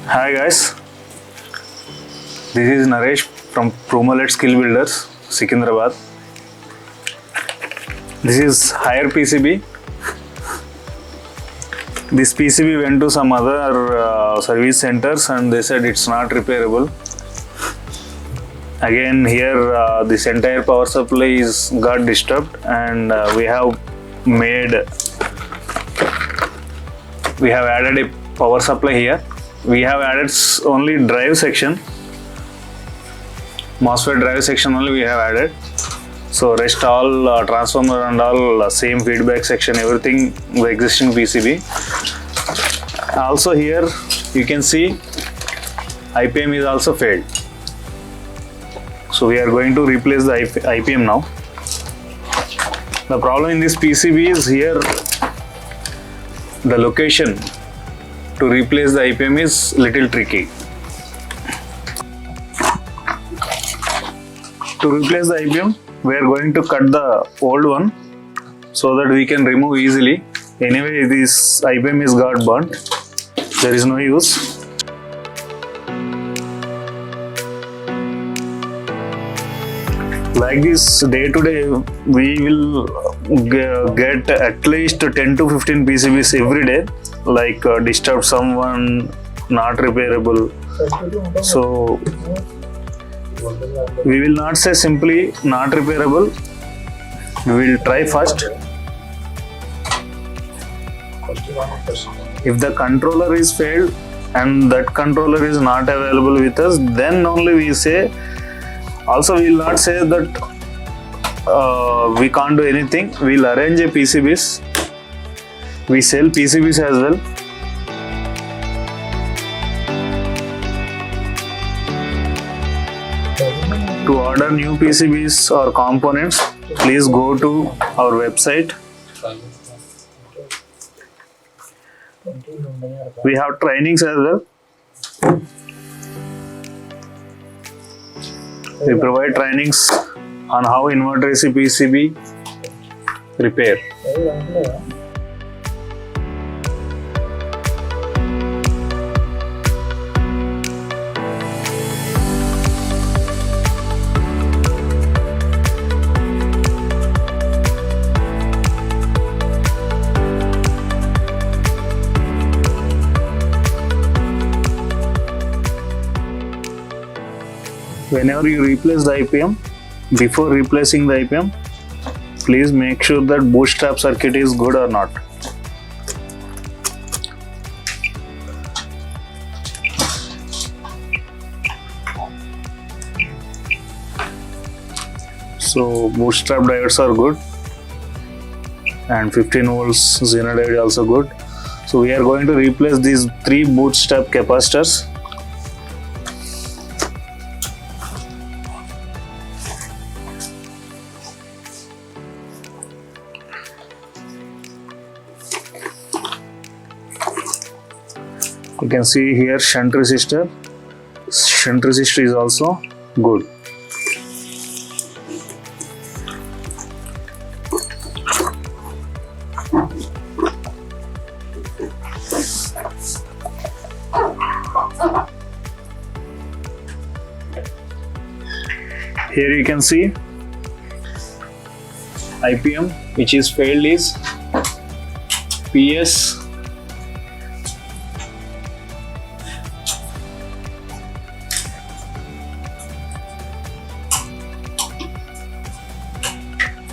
Hi guys, this is Naresh from Promolet Skill Builders, Secunderabad. This is Haier PCB. This PCB went to some other service centers and they said it's not repairable. Again here this entire power supply got disturbed and we have added a power supply here. We have added only drive section, MOSFET drive section only we have added. So rest all transformer and all same feedback section, everything the existing PCB. Also here you can see IPM is also failed. So we are going to replace the IPM now. The problem in this PCB is here the location to replace the IPM is little tricky. To replace the IPM, we are going to cut the old one so that we can remove easily. Anyway, this IPM is got burnt. There is no use. Like this, day to day, we will get at least 10 to 15 PCBs every day, like disturb someone, not repairable. So we will not say simply not repairable. We will try first. If the controller is failed and that controller is not available with us, then only we say. Also, we will not say that we can't do anything. We will arrange a PCBs. We sell PCBs as well. To order new PCBs or components, please go to our website. We have trainings as well. We provide trainings on how inverter AC PCB repair. Whenever you replace the IPM, before replacing the IPM, please make sure that bootstrap circuit is good or not. So bootstrap diodes are good and 15 volts Zener diode also good. So we are going to replace these 3 bootstrap capacitors. You can see here shunt resistor. Shunt resistor is also good. Here you can see IPM which is failed is PS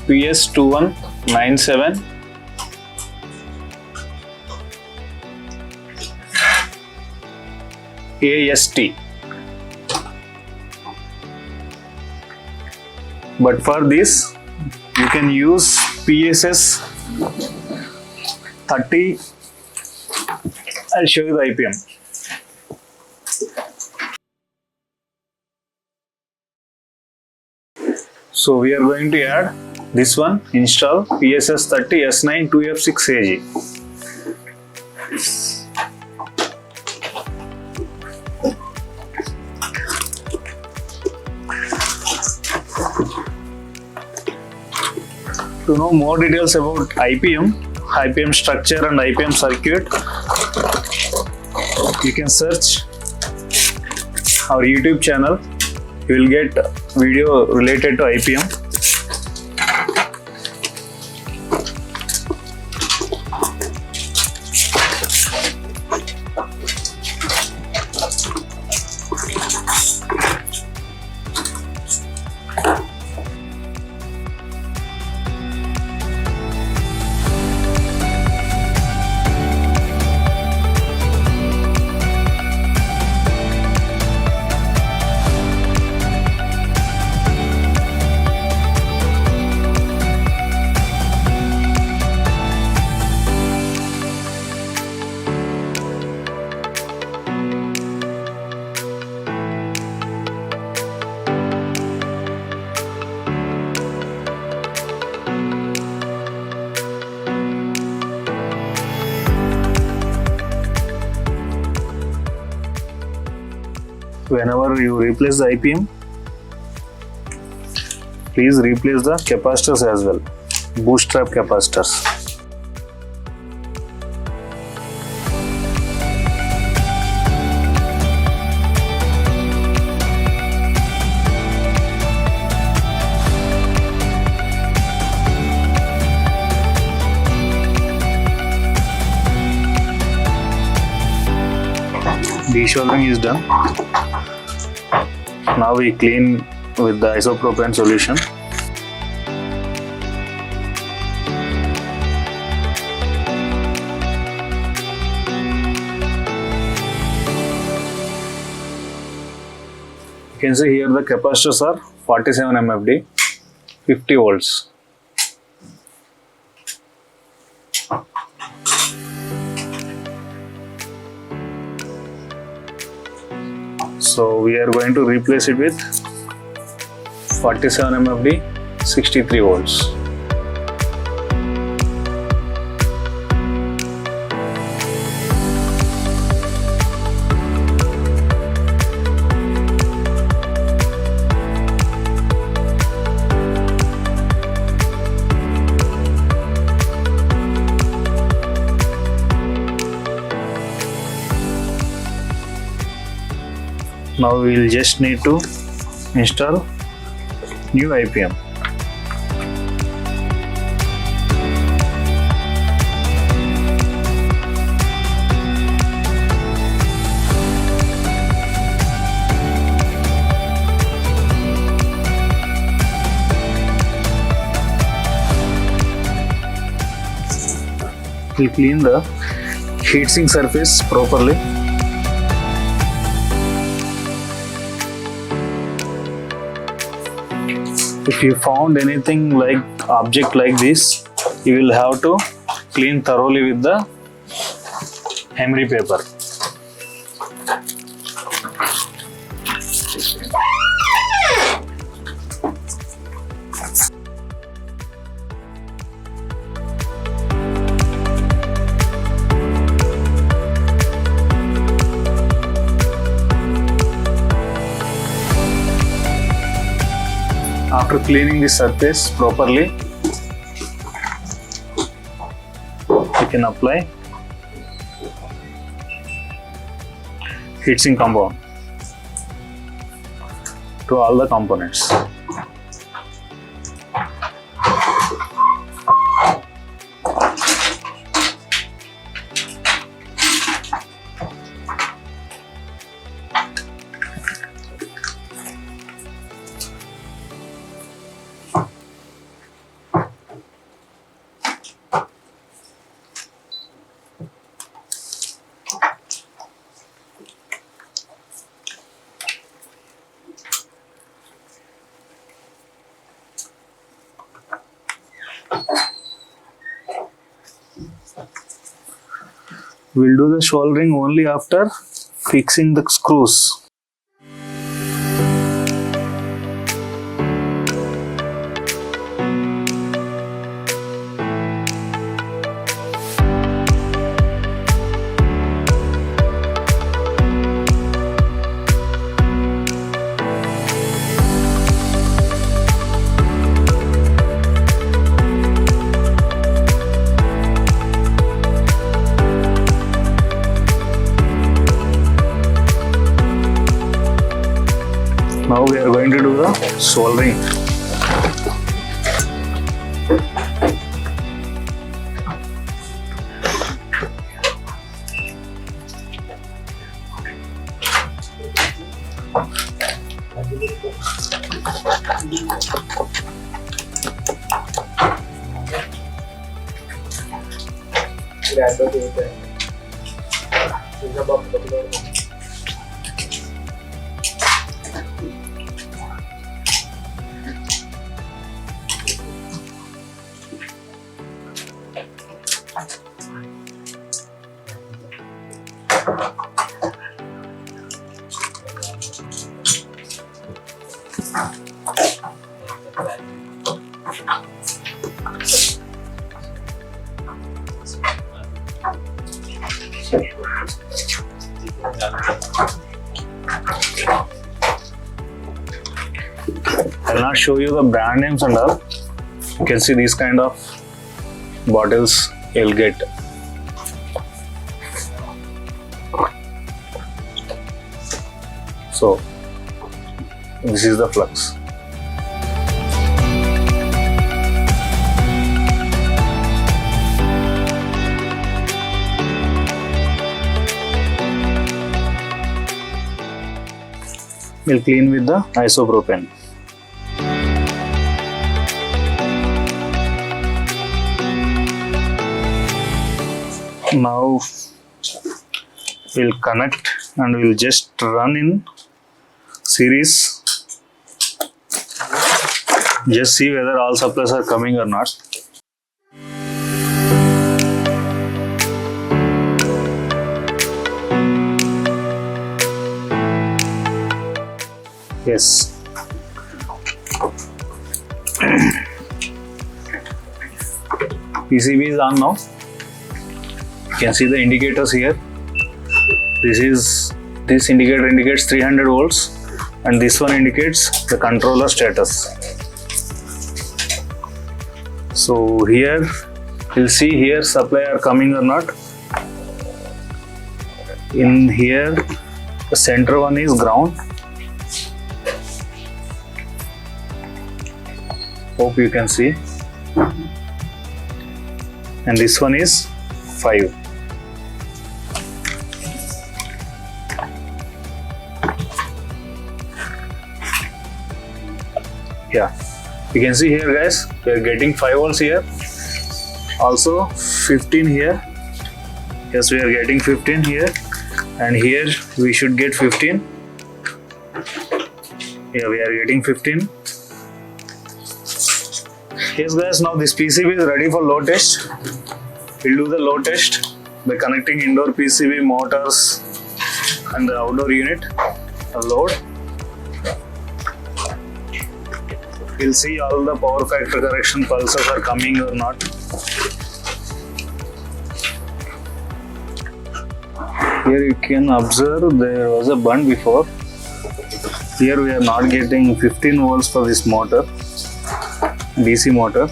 PS2197 AST. But for this you can use PSS 30. I'll show you the IPM. So we are going to add this one, install PSS 30 S9 2F6AG. To know more details about IPM structure and IPM circuit, you can search our YouTube channel. You will get video related to IPM. Whenever you replace the IPM, please replace the capacitors as well, boost trap capacitors. Desoldering is done. Now we clean with the isopropane solution. You can see here the capacitors are 47 MFD, 50 volts. So we are going to replace it with 47 MFD, 63 volts. Now we will just need to install new IPM. We clean the heatsink surface properly. If you found anything like object like this, you will have to clean thoroughly with the emery paper. After cleaning the surface properly, you can apply heatsink compound to all the components. We'll do the soldering only after fixing the screws. Now we are going to do the soldering. I'll not show you the brand names and all. You can see these kind of bottles you'll get. So this is the flux. We'll clean with the isopropane. Now we'll connect and we'll just run in series. Just see whether all supplies are coming or not. Yes. PCB is on now. You can see the indicators here. This indicator indicates 300 volts and this one indicates the controller status. So here you'll see here supply are coming or not. In here the center one is ground. Hope you can see. And this one is 5. Yeah, you can see here guys, we are getting 5 volts here, also 15 here. Yes, we are getting 15 here, and here we should get 15. Yeah, we are getting 15. Yes guys, now this PCB is ready for load test. We'll do the load test by connecting indoor PCB, motors and the outdoor unit, the load. We'll see all the power factor correction pulses are coming or not. Here you can observe there was a burn before. Here we are not getting 15 volts for this motor, DC motor.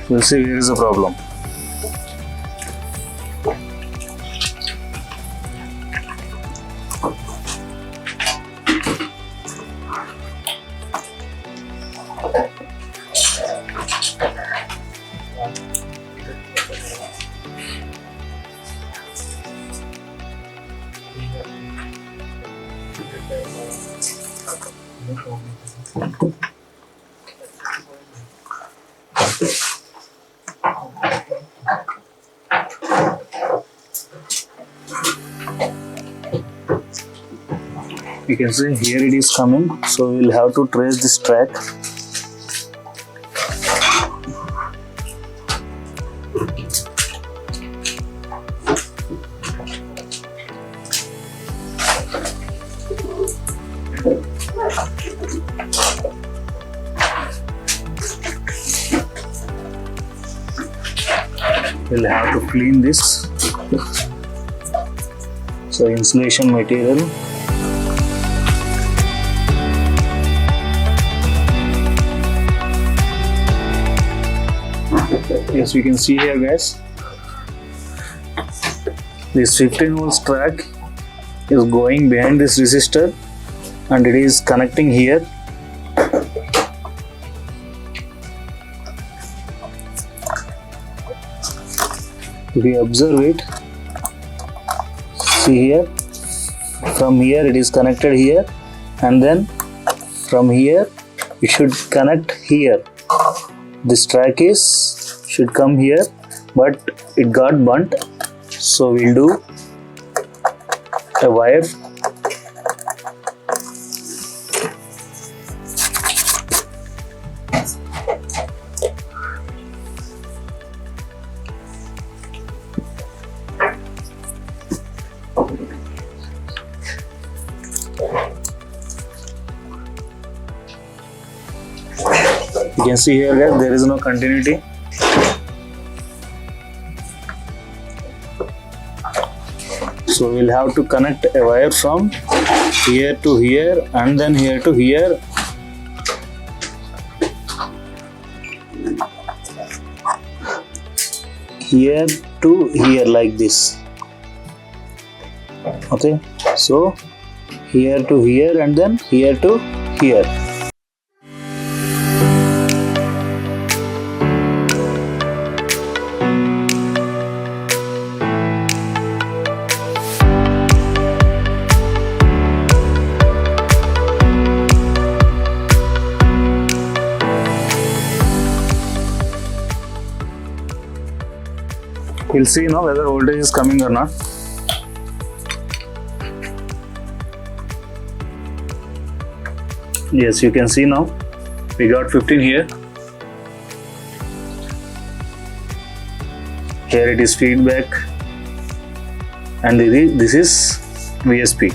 We'll see where is the problem. You can see here it is coming, so we'll have to trace this track. We'll have to clean this. So insulation material. Yes, we can see here guys, this 15 volts track is going behind this resistor and it is connecting here. If you observe it, see here, from here it is connected here, and then from here it should connect here. This track should come here, but it got burnt, so we'll do a wire. You can see here guys, there is no continuity. So we'll have to connect a wire from here to here and then here to here. Here to here like this. Okay, so here to here and then here to here. We'll see now whether voltage is coming or not. Yes, you can see now we got 15 here. Here it is feedback, and this is VSP,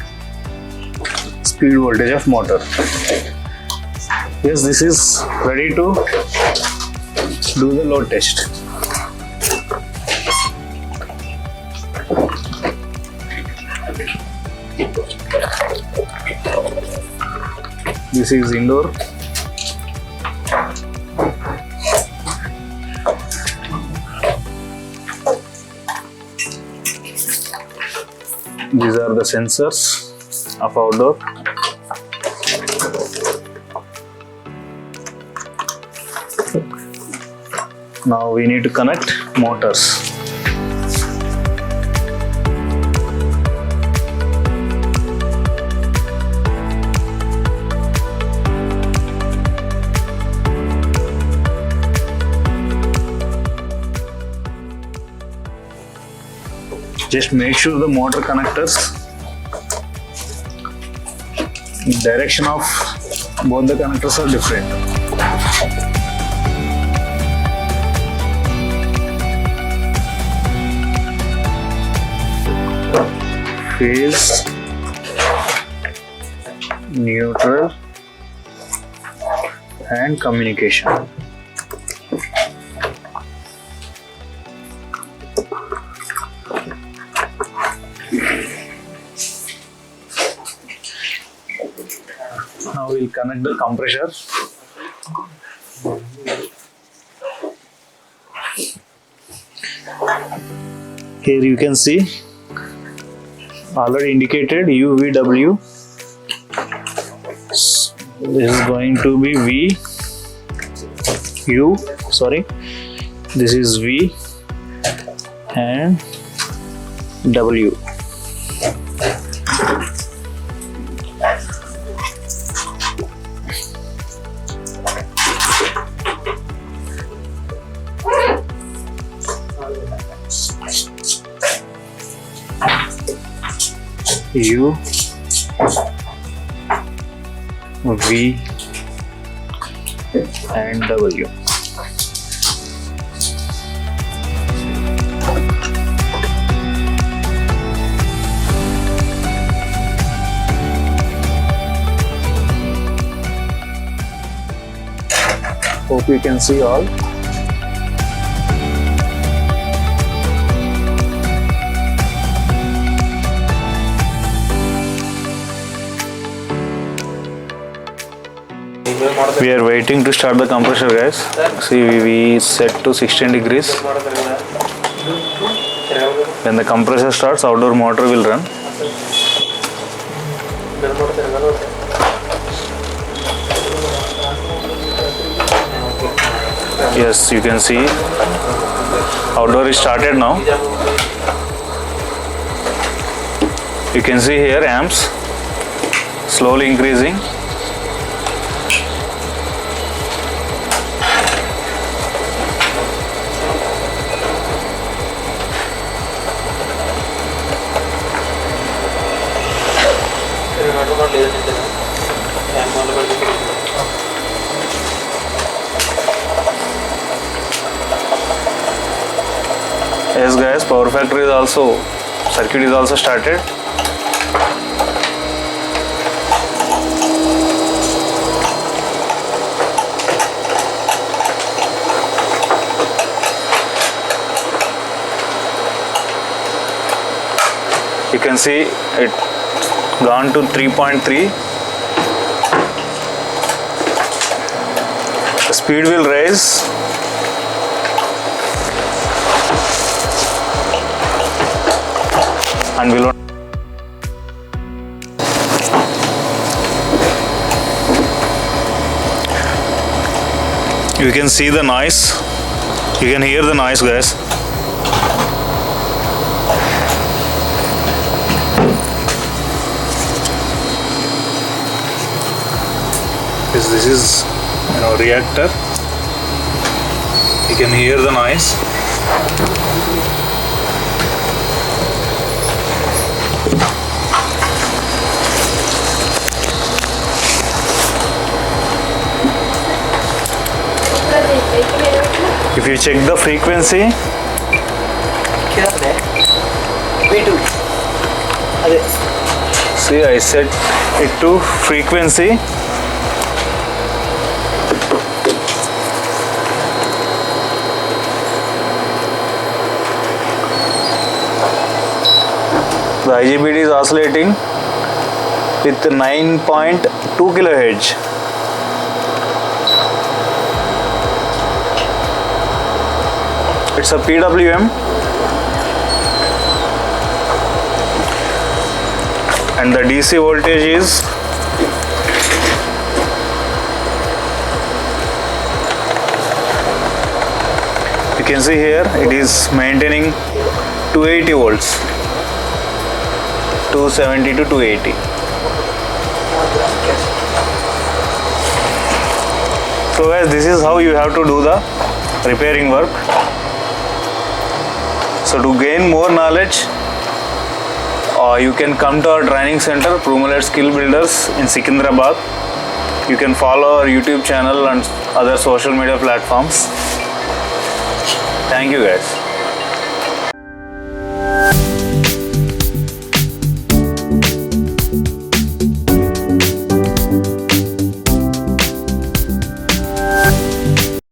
speed voltage of motor. Yes, this is ready to do the load test. This is indoor. These are the sensors of outdoor. Now we need to connect motors. Just make sure the motor connectors, direction of both the connectors are different. Phase, neutral, and communication. Now we'll connect the compressor. Here you can see already indicated UVW. This is going to be this is V and W. U, V and W. Hope you can see all. We are waiting to start the compressor, guys. See, we set to 16 degrees. When the compressor starts, outdoor motor will run. Yes, you can see outdoor is started now. You can see here amps slowly increasing. Yes guys, power factory is also, circuit is also started. You can see it gone to 3.3. The speed will rise. And will you can see the noise, you can hear the noise guys. This is reactor, you can hear the noise. If you check the frequency, see I set it to frequency. The IGBT is oscillating with 9.2 kHz. It's a PWM and the DC voltage is you can see here it is maintaining 280 volts, 270 to 280. So guys, this is how you have to do the repairing work. So to gain more knowledge, you can come to our training center, Prumulate Skill Builders in Secunderabad. You can follow our YouTube channel and other social media platforms. Thank you guys.